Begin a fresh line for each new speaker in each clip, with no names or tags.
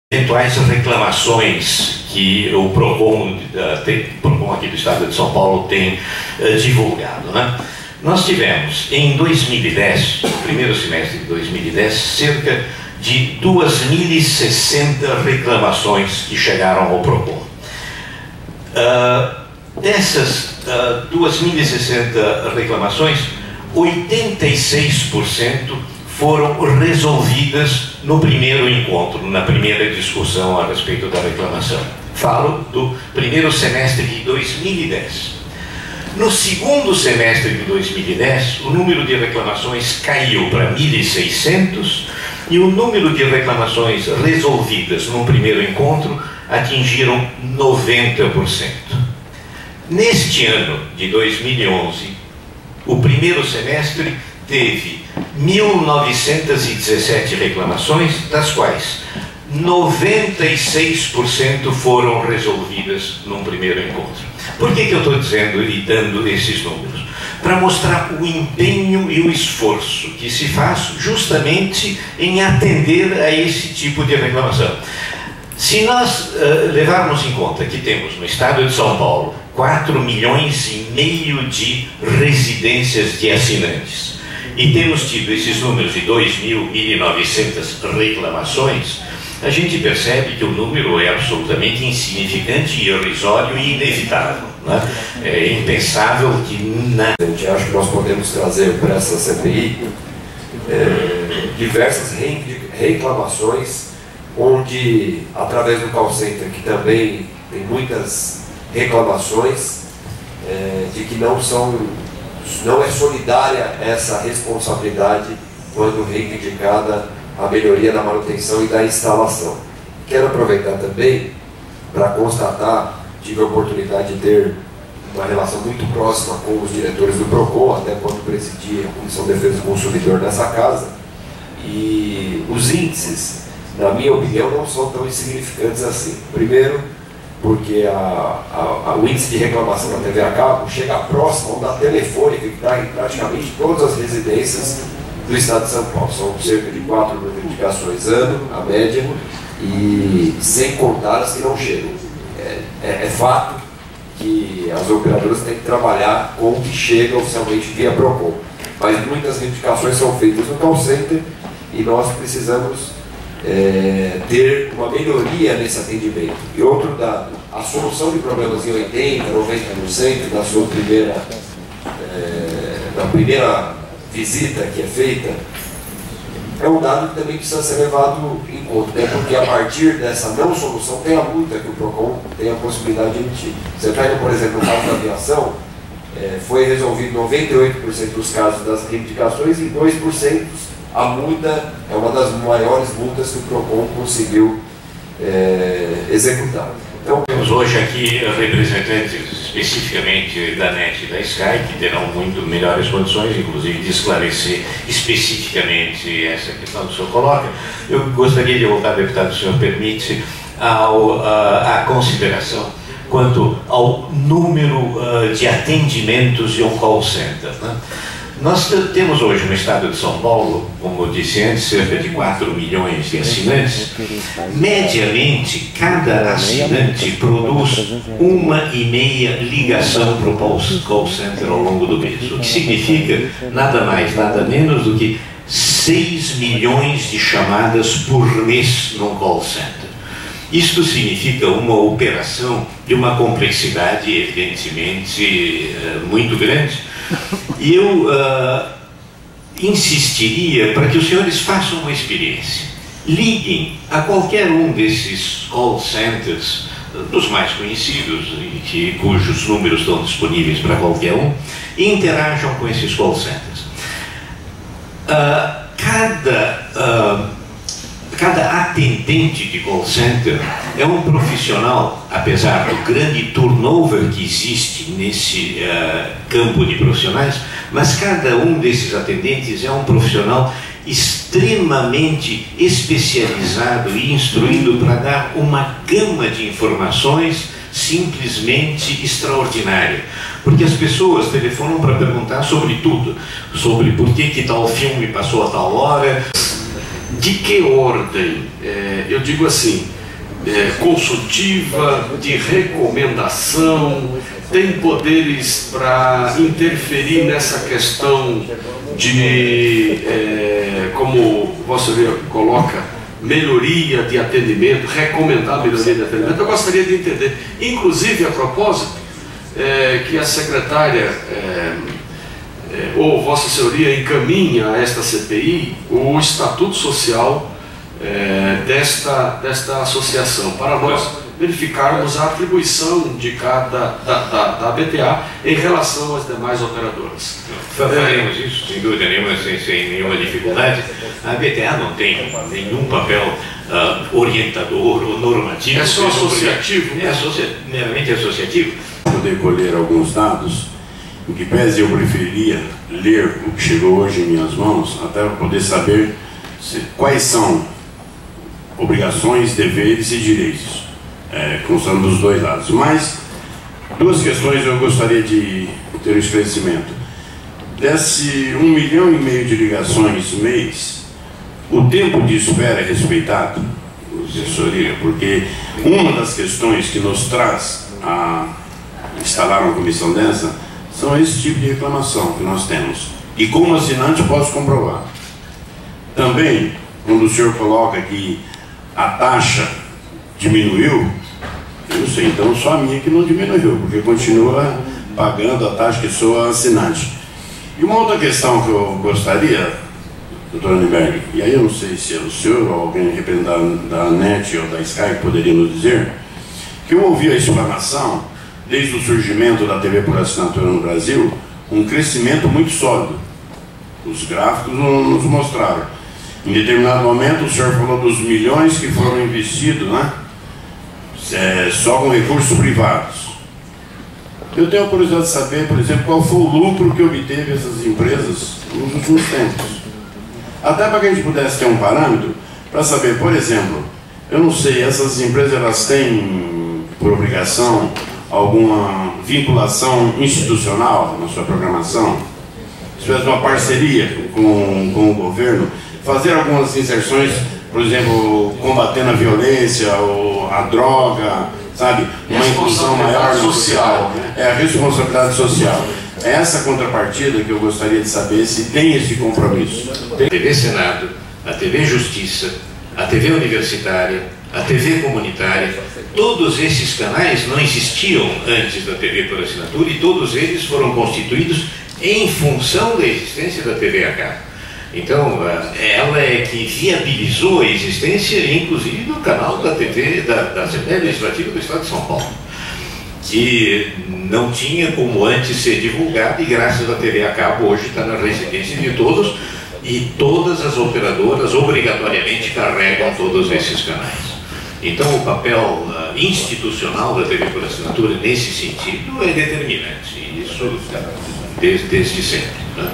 eventuais reclamações que o PROCON aqui do Estado de São Paulo tem divulgado, né? Nós tivemos em 2010, no primeiro semestre de 2010, cerca de 2.060 reclamações que chegaram ao PROCON. Dessas 2.060 reclamações, 86% foram resolvidas no primeiro encontro, na primeira discussão a respeito da reclamação. Falo do primeiro semestre de 2010. No segundo semestre de 2010, o número de reclamações caiu para 1.600 e o número de reclamações resolvidas no primeiro encontro atingiram 90%. Neste ano de 2011, o primeiro semestre teve 1.917 reclamações, das quais 96% foram resolvidas num primeiro encontro. Por que eu estou dizendo e dando esses números? Para mostrar o empenho e o esforço que se faz justamente em atender a esse tipo de reclamação. Se nós levarmos em conta que temos no estado de São Paulo 4,5 milhões de residências de assinantes e temos tido esses números de 2.900 reclamações, a gente percebe que o número é absolutamente insignificante, irrisório e inevitável, né? É impensável que
Eu acho que nós podemos trazer para essa CPI diversas reclamações, onde, através do call center, que também tem muitas reclamações, de que não é solidária essa responsabilidade quando reivindicada a melhoria da manutenção e da instalação. Quero aproveitar também para constatar, tive a oportunidade de ter uma relação muito próxima com os diretores do PROCON, até quando presidia a Comissão de Defesa do Consumidor nessa casa, e os índices, na minha opinião, não são tão insignificantes assim. Primeiro, porque o índice de reclamação da TV a cabo chega próximo da telefônica, que está em praticamente todas as residências do estado de São Paulo. São cerca de 4 notificações ano, a média, e sem contar as que não chegam. É fato que as operadoras têm que trabalhar com o que chega oficialmente via PROCON. Mas muitas reivindicações são feitas no call center e nós precisamos ter uma melhoria nesse atendimento. E outro dado, a solução de problemas em 80%, 90% da sua primeira visita que é feita, é um dado que também precisa ser levado em conta, né? Porque a partir dessa não solução tem a multa que o PROCON tem a possibilidade de emitir. Você pega, por exemplo, o caso da aviação, foi resolvido 98% dos casos das reivindicações e 2% a multa é uma das maiores multas que o PROCON conseguiu executar.
Então, temos hoje aqui representantes especificamente da NET e da Sky, que terão muito melhores condições, inclusive, de esclarecer especificamente essa questão que o senhor coloca. Eu gostaria de voltar, deputado, se o senhor permite, à consideração quanto ao número de atendimentos de um call center, né? Nós temos hoje no estado de São Paulo, como eu disse antes, cerca de 4 milhões de assinantes. Mediamente, cada assinante produz 1,5 ligação para o call center ao longo do mês, o que significa nada mais, nada menos do que 6 milhões de chamadas por mês no call center. Isto significa uma operação de uma complexidade, evidentemente, muito grande. E eu insistiria para que os senhores façam uma experiência. Liguem a qualquer um desses call centers, dos mais conhecidos, e cujos números estão disponíveis para qualquer um, e interajam com esses call centers. Cada atendente de call center é um profissional, apesar do grande turnover que existe nesse campo de profissionais, mas cada um desses atendentes é um profissional extremamente especializado e instruído para dar uma gama de informações simplesmente extraordinária. Porque as pessoas telefonam para perguntar sobre tudo, sobre por que tal filme passou a tal hora. De que ordem? Eu digo assim,
consultiva, de recomendação, tem poderes para interferir nessa questão de, como Vossa Senhoria coloca, melhoria de atendimento, recomendar melhoria de atendimento. Eu gostaria de entender, inclusive a propósito, que a secretária ou Vossa Senhoria encaminha a esta CPI o estatuto social desta associação, para nós verificarmos a atribuição de da BTA em relação às demais operadoras.
Faremos isso, sem dúvida nenhuma, sem nenhuma dificuldade. A BTA não tem nenhum papel orientador ou normativo.
É só associativo?
Meramente associativo.
Poder colher alguns dados, em que pese eu preferiria ler o que chegou hoje em minhas mãos, até para poder saber quais são obrigações, deveres e direitos, constando dos dois lados. Mas duas questões eu gostaria de ter um esclarecimento. Desse 1,5 milhão de ligações mês, o tempo de espera é respeitado, assessoria? Porque uma das questões que nos traz a instalar uma comissão dessa são esse tipo de reclamação que nós temos. E como assinante posso comprovar. Também, quando o senhor coloca que a taxa diminuiu, eu não sei, então só a minha que não diminuiu, porque continua pagando a taxa que sou assinante. E uma outra questão que eu gostaria, doutor Anneberg, e aí eu não sei se é o senhor ou alguém representante da NET ou da Sky que poderia nos dizer, que eu ouvi a explanação, desde o surgimento da TV por assinatura no Brasil, um crescimento muito sólido. Os gráficos nos mostraram. Em determinado momento o senhor falou dos milhões que foram investidos, né? Só com recursos privados. Eu tenho a curiosidade de saber, por exemplo, qual foi o lucro que obteve essas empresas nos últimos tempos. Até para que a gente pudesse ter um parâmetro, para saber, por exemplo, eu não sei, essas empresas elas têm, por obrigação, alguma vinculação institucional na sua programação? Se tivesse uma parceria com o governo, fazer algumas inserções, por exemplo, combatendo a violência ou a droga, sabe? Uma inclusão maior social, a responsabilidade social. É essa contrapartida que eu gostaria de saber se tem esse compromisso.
A TV Senado, a TV Justiça, a TV Universitária, a TV Comunitária, todos esses canais não existiam antes da TV por assinatura e todos eles foram constituídos em função da existência da TV a cabo. Então, ela é que viabilizou a existência, inclusive, do canal da TV, da Assembleia Legislativa do Estado de São Paulo, que não tinha como antes ser divulgado e graças à TV a cabo hoje está na residência de todos e todas as operadoras obrigatoriamente carregam todos esses canais. Então o papel institucional da TV por assinatura nesse sentido é determinante, e isso desde sempre, né?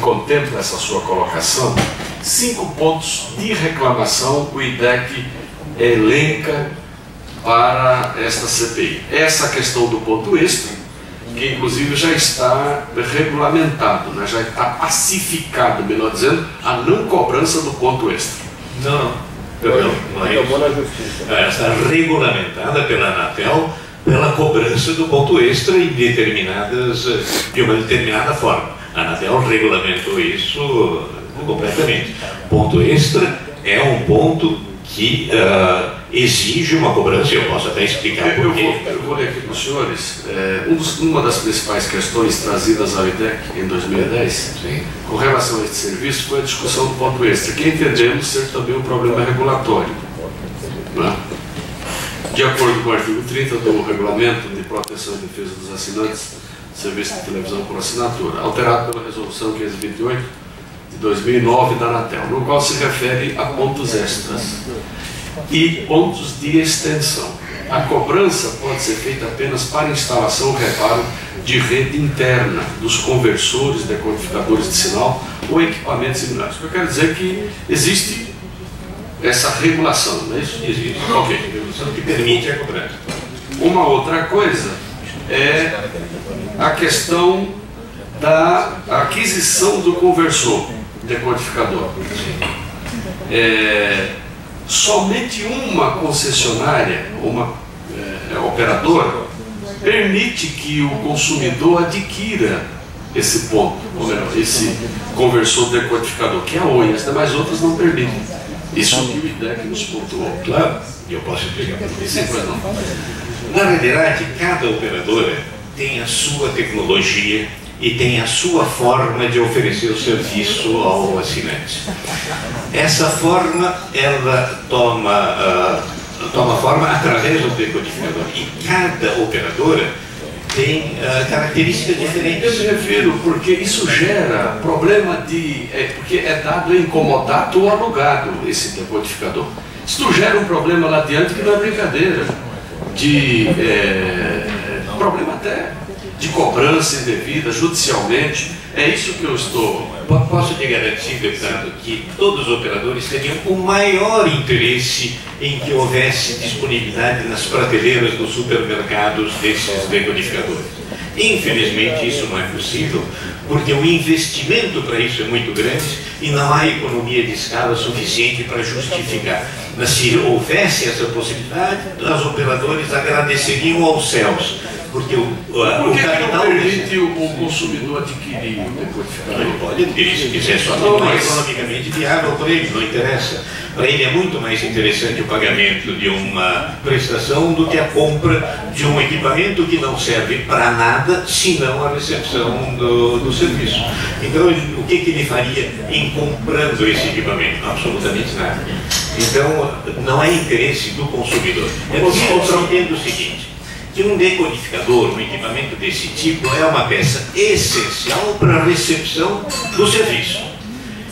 Contempla essa sua colocação 5 pontos de reclamação o IDEC elenca para esta CPI. Essa questão do ponto extra, que inclusive já está regulamentado, né? Já está pacificado, melhor dizendo, a não cobrança do ponto extra.
Não é isso. Ela está regulamentada pela Anatel pela cobrança do ponto extra de uma determinada forma. A Anatel regulamentou isso completamente. Ponto extra é um ponto que exige uma cobrança, eu posso até explicar por quê.
Eu vou ler aqui para os senhores. Uma das principais questões trazidas ao IDEC em 2010,
Sim.
com relação a este serviço, foi a discussão do ponto extra, que entendemos ser também um problema regulatório. Né? De acordo com o artigo 30 do Regulamento de Proteção e Defesa dos Assinantes, Serviço de Televisão por Assinatura, alterado pela Resolução 528 de 2009 da Anatel, no qual se refere a pontos extras e pontos de extensão. A cobrança pode ser feita apenas para instalação ou reparo de rede interna dos conversores, decodificadores de sinal ou equipamentos similares. Eu quero dizer que existe essa regulação, não é isso?
Existe.
Ok.
Regulação que permite a cobrança.
Uma outra coisa é a questão da aquisição do conversor decodificador. somente uma concessionária, uma operadora, permite que o consumidor adquira esse ponto, ou melhor, esse conversor decodificador, que é a Oi, as demais outras não permitem. Isso que o IDEC nos pontuou.
Claro, eu posso explicar.
Sempre não.
Na realidade, cada operadora tem a sua tecnologia e tem a sua forma de oferecer o serviço ao assinante. Essa forma, ela toma forma através do decodificador. E cada operadora tem características diferentes.
Eu me refiro porque isso gera problema porque é dado em comodato ou alugado esse decodificador. Isso gera um problema lá adiante que não é brincadeira. Problema até de cobrança indevida, judicialmente. É isso que eu estou...
Posso te garantir, deputado, que todos os operadores teriam o maior interesse em que houvesse disponibilidade nas prateleiras dos supermercados desses decodificadores. Infelizmente, isso não é possível, porque o investimento para isso é muito grande e não há economia de escala suficiente para justificar. Mas se houvesse essa possibilidade, os operadores agradeceriam aos céus. Porque
Por que não permite o consumidor adquirir o decodificador?
Ele pode adquirir se quiser, só não é economicamente viável para ele, não interessa. Para ele é muito mais interessante o pagamento de uma prestação do que a compra de um equipamento que não serve para nada, senão a recepção do serviço. Então, o que ele faria em comprando esse equipamento? Absolutamente nada. Então, não é interesse do consumidor. Eu entendo o seguinte, que um decodificador, um equipamento desse tipo, é uma peça essencial para a recepção do serviço.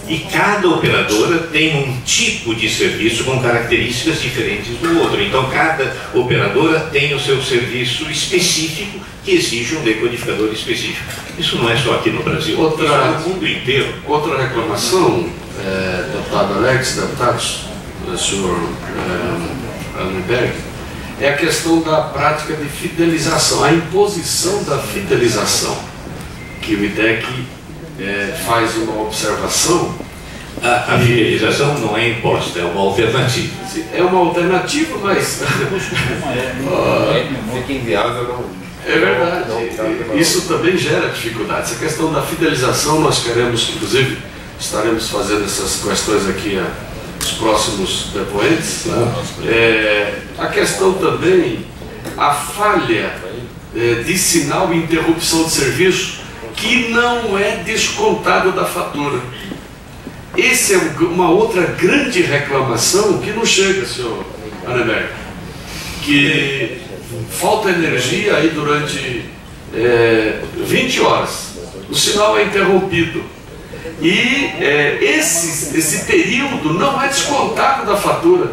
E cada operadora tem um tipo de serviço com características diferentes do outro. Então, cada operadora tem o seu serviço específico que exige um decodificador específico. Isso não é só aqui no Brasil, isso é no mundo inteiro.
Outra reclamação, deputado Alex, deputados, senhor Annenberg, é a questão da prática de fidelização, a imposição da fidelização, que o IDEC faz uma observação.
A fidelização não é imposta, é uma alternativa.
É uma alternativa, mas...
Fica inviável, não...
É verdade, isso também gera dificuldade. Essa questão da fidelização, nós queremos, inclusive, estaremos fazendo essas questões aqui os próximos depoentes. A questão também, a falha de sinal e interrupção de serviço, que não é descontado da fatura. Essa é uma outra grande reclamação que não chega, senhor Annenberg, que falta energia aí durante 20 horas, o sinal é interrompido. E esse período não é descontado da fatura.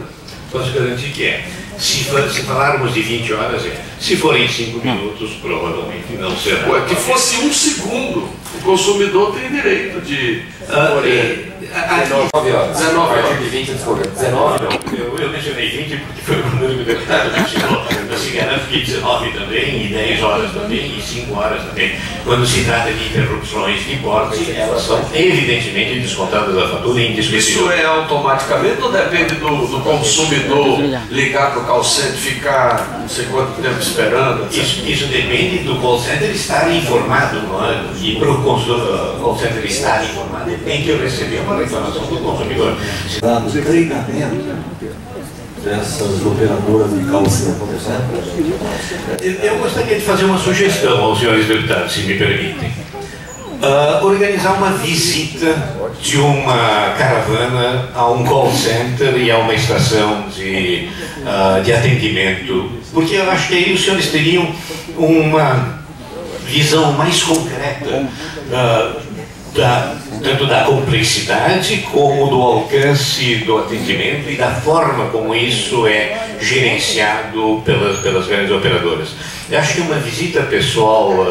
Posso garantir que é. Se falarmos de 20 horas, se forem 5 minutos, provavelmente não será.
Que fosse 1 segundo, o consumidor tem direito de...
19 horas.
19 horas.
De 20 descobriu. 19 não.
Eu mencionei 20 porque foi o número que o deputado mencionou. Eu se garanto que 19 também, e 10 horas também, e 5 horas também. Quando se trata de interrupções de porte, elas são evidentemente descontadas da fatura e indiscutível.
Isso é automaticamente ou depende do consumidor ligar para o call center, ficar não sei quanto tempo esperando?
Isso depende do call center estar informado, não é? E para o call center estar informado, ele tem que receber uma reclamação do consumidor.
Dados de treinamento dessas operadoras de call center.
Eu gostaria de fazer uma sugestão aos senhores deputados, se me permitem. Organizar uma visita de uma caravana a um call center e a uma estação de atendimento, porque eu acho que aí os senhores teriam uma visão mais concreta tanto da complexidade como do alcance do atendimento e da forma como isso é gerenciado pelas grandes operadoras. Eu acho que uma visita pessoal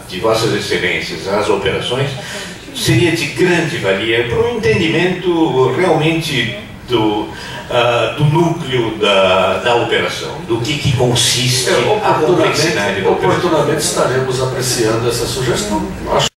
de Vossas Excelências às operações seria de grande valia para o entendimento realmente do núcleo da operação, do que consiste a complexidade da operação.
Oportunamente estaremos apreciando essa sugestão. Acho